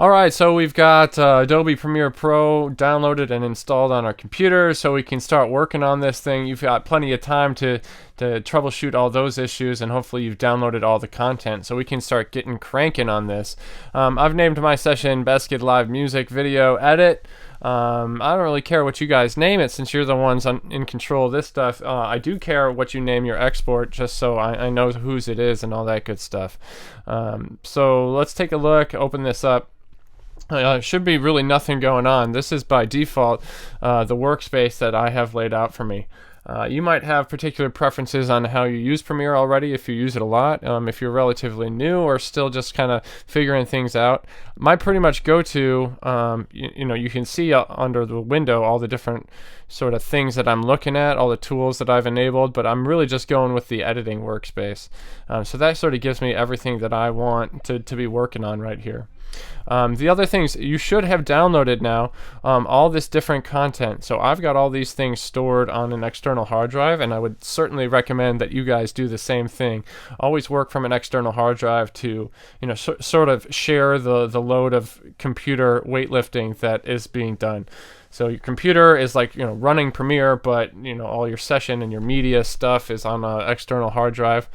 Alright, so we've got Adobe Premiere Pro downloaded and installed on our computer, so we can start working on this thing. You've got plenty of time to troubleshoot all those issues, and hopefully you've downloaded all the content, so we can start getting cranking on this. I've named my session Best Kid Live Music Video Edit. I don't really care what you guys name it since you're the ones in control of this stuff. I do care what you name your export, just so I know whose it is and all that good stuff. So let's take a look, open this up. Should be really nothing going on. This is by default the workspace that I have laid out for me. You might have particular preferences on how you use Premiere already if you use it a lot. If you're relatively new or still just kind of figuring things out, my pretty much go-to, you can see under the window all the different sort of things that I'm looking at, all the tools that I've enabled, but I'm really just going with the editing workspace. So that sort of gives me everything that I want to be working on right here. The other things you should have downloaded now, all this different content. So I've got all these things stored on an external hard drive, and I would certainly recommend that you guys do the same thing. Always work from an external hard drive to, sort of share the load of computer weightlifting that is being done. So your computer is like, running Premiere, but, all your session and your media stuff is on an external hard drive.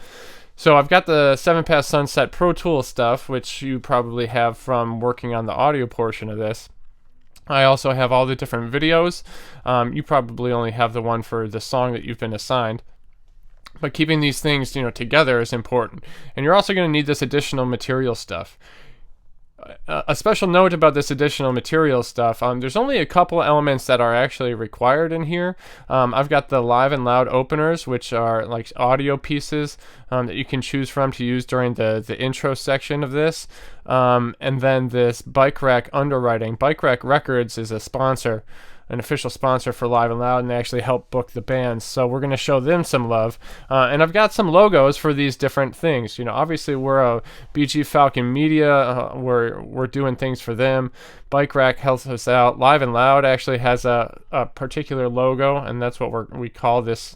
So I've got the 7-Pass Sunset Pro Tools stuff, which you probably have from working on the audio portion of this. I also have all the different videos. You probably only have the one for the song that you've been assigned. But keeping these things, together is important. And you're also going to need this additional material stuff. A special note about this additional material stuff, there's only a couple elements that are actually required in here. I've got the Live and Loud openers, which are like audio pieces that you can choose from to use during the intro section of this. And then this Bike Rack underwriting. Bike Rack Records is a sponsor, an official sponsor for Live and Loud, and they actually help book the bands. So we're going to show them some love. And I've got some logos for these different things. Obviously we're a BG Falcon Media. We're doing things for them. Bike Rack helps us out. Live and Loud actually has a particular logo, and that's what we call this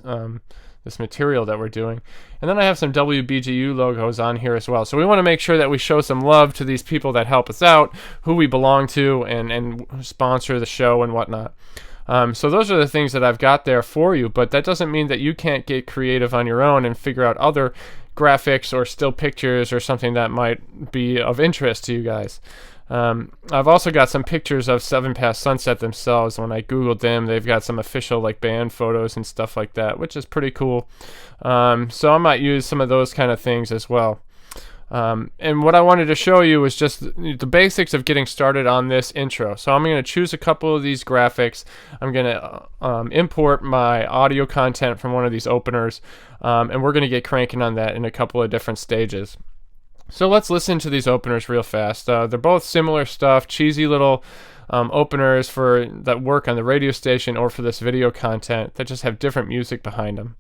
this material that we're doing. And then I have some WBGU logos on here as well. So we want to make sure that we show some love to these people that help us out, who we belong to, and sponsor the show and whatnot. So those are the things that I've got there for you, but that doesn't mean that you can't get creative on your own and figure out other graphics or still pictures or something that might be of interest to you guys. I've also got some pictures of 7-Pass Sunset themselves. When I googled them, they've got some official band photos and stuff like that, which is pretty cool. So I might use some of those kind of things as well. And what I wanted to show you was just the basics of getting started on this intro. So I'm going to choose a couple of these graphics. I'm going to import my audio content from one of these openers, and we're going to get cranking on that in a couple of different stages. So let's listen to these openers real fast. They're both similar stuff, cheesy little openers that work on the radio station or for this video content that just have different music behind them.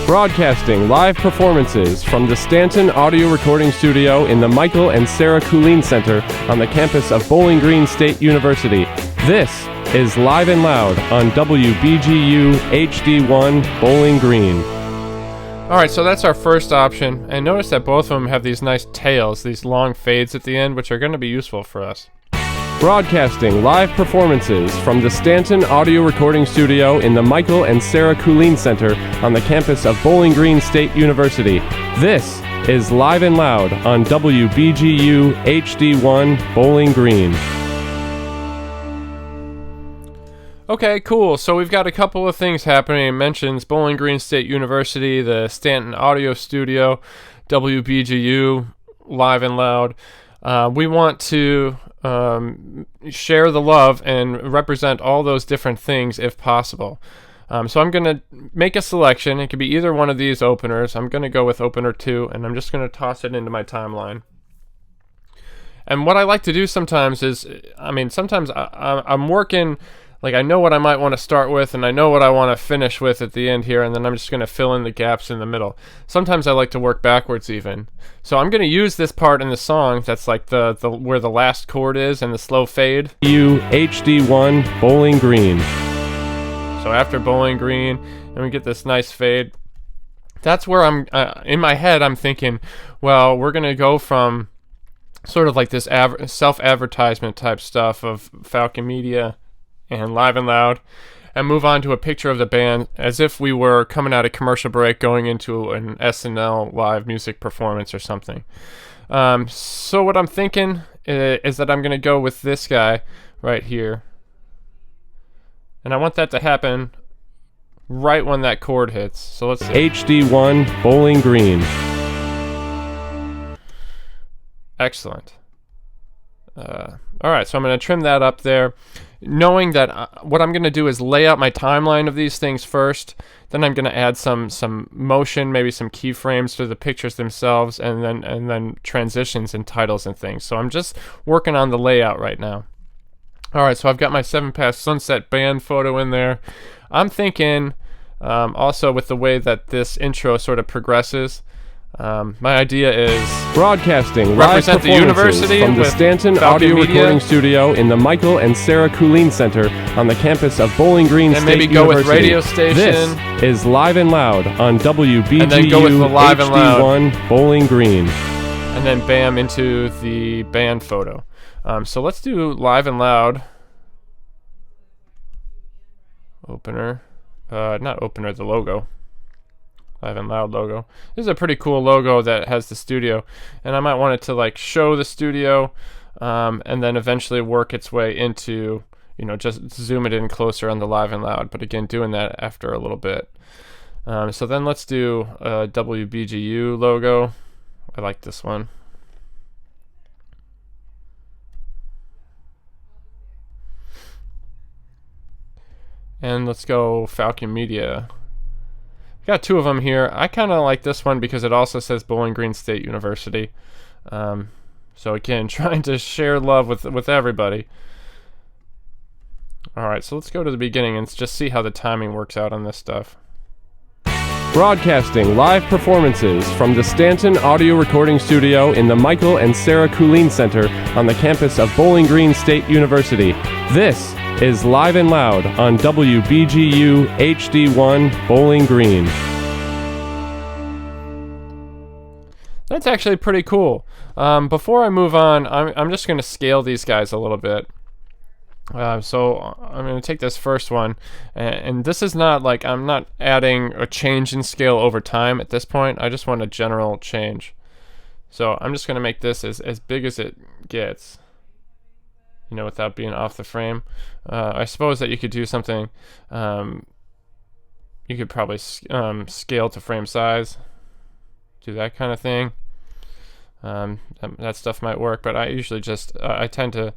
Broadcasting live performances from the Stanton Audio Recording Studio in the Michael and Sarah Coolene Center on the campus of Bowling Green State University. This is Live and Loud on WBGU HD1 Bowling Green. Alright, so that's our first option, and notice that both of them have these nice tails, these long fades at the end, which are going to be useful for us. Broadcasting live performances from the Stanton Audio Recording Studio in the Michael and Sarah Coolene Center on the campus of Bowling Green State University. This is Live and Loud on WBGU HD1 Bowling Green. Okay, cool. So we've got a couple of things happening. It mentions Bowling Green State University, the Stanton Audio Studio, WBGU, Live and Loud. We want to share the love and represent all those different things if possible. So I'm going to make a selection. It could be either one of these openers. I'm going to go with opener 2, and I'm just going to toss it into my timeline. And what I like to do sometimes is, sometimes I'm working... I know what I might want to start with, and I know what I want to finish with at the end here, and then I'm just going to fill in the gaps in the middle. Sometimes I like to work backwards even. So I'm going to use this part in the song that's like the where the last chord is and the slow fade. HD1 Bowling Green. So after Bowling Green, and we get this nice fade. That's where I'm, in my head, I'm thinking, well, we're going to go from sort of like this self-advertisement type stuff of Falcon Media and Live and Loud, and move on to a picture of the band as if we were coming out of commercial break going into an SNL live music performance or something. So what I'm thinking is that I'm going to go with this guy right here. And I want that to happen right when that chord hits. So let's see. HD1 Bowling Green. Excellent. All right, so I'm going to trim that up there, knowing that what I'm going to do is lay out my timeline of these things first. Then I'm going to add some motion, maybe some keyframes to the pictures themselves, and then transitions and titles and things. So I'm just working on the layout right now. All right, so I've got my 7 Past Sunset band photo in there. I'm thinking also with the way that this intro sort of progresses. My idea is Broadcasting live represent the performances university from the with Stanton Falcon Audio Media. Recording Studio in the Michael and Sarah Coolene Center on the campus of Bowling Green And State maybe go with University. radio station. This is Live and Loud on WBGU And then go with the Live and Loud. HD1 Bowling Green. and then bam into the band photo. So let's do Live and Loud. Opener. Not opener, the logo. Live and Loud logo. This is a pretty cool logo that has the studio, and I might want it to like show the studio, and then eventually work its way into, just zoom it in closer on the Live and Loud. But again, doing that after a little bit. So then let's do a WBGU logo. I like this one. And let's go Falcon Media. Got 2 of them here. I kind of like this one because it also says Bowling Green State University. So again, trying to share love with everybody. All right, so let's go to the beginning and just see how the timing works out on this stuff. Broadcasting live performances from the Stanton Audio Recording Studio in the Michael and Sarah Coolene Center on the campus of Bowling Green State University. This is Live and Loud on WBGU HD1 Bowling Green. That's actually pretty cool. Before I move on, I'm just going to scale these guys a little bit. So I'm going to take this first one, and this is not like I'm not adding a change in scale over time at this point. I just want a general change. So I'm just going to make this as big as it gets, without being off the frame. I suppose that you could do something. You could probably scale to frame size, do that kind of thing. That stuff might work, but I usually I tend to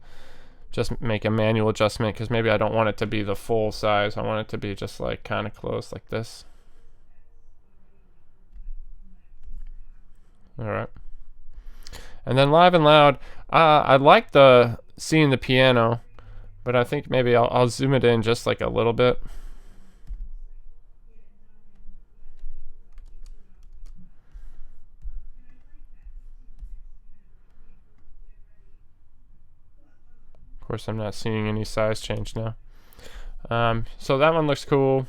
just make a manual adjustment because maybe I don't want it to be the full size. I want it to be just like kind of close like this. All right. And then Live and Loud, I like seeing the piano, but I think maybe I'll zoom it in just like a little bit. Of course, I'm not seeing any size change now. So that one looks cool.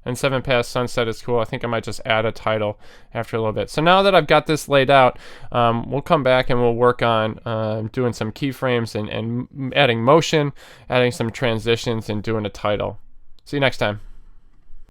And 7 Past Sunset is cool. I think I might just add a title after a little bit. So now that I've got this laid out, we'll come back and we'll work on doing some keyframes and adding motion, adding some transitions, and doing a title. See you next time.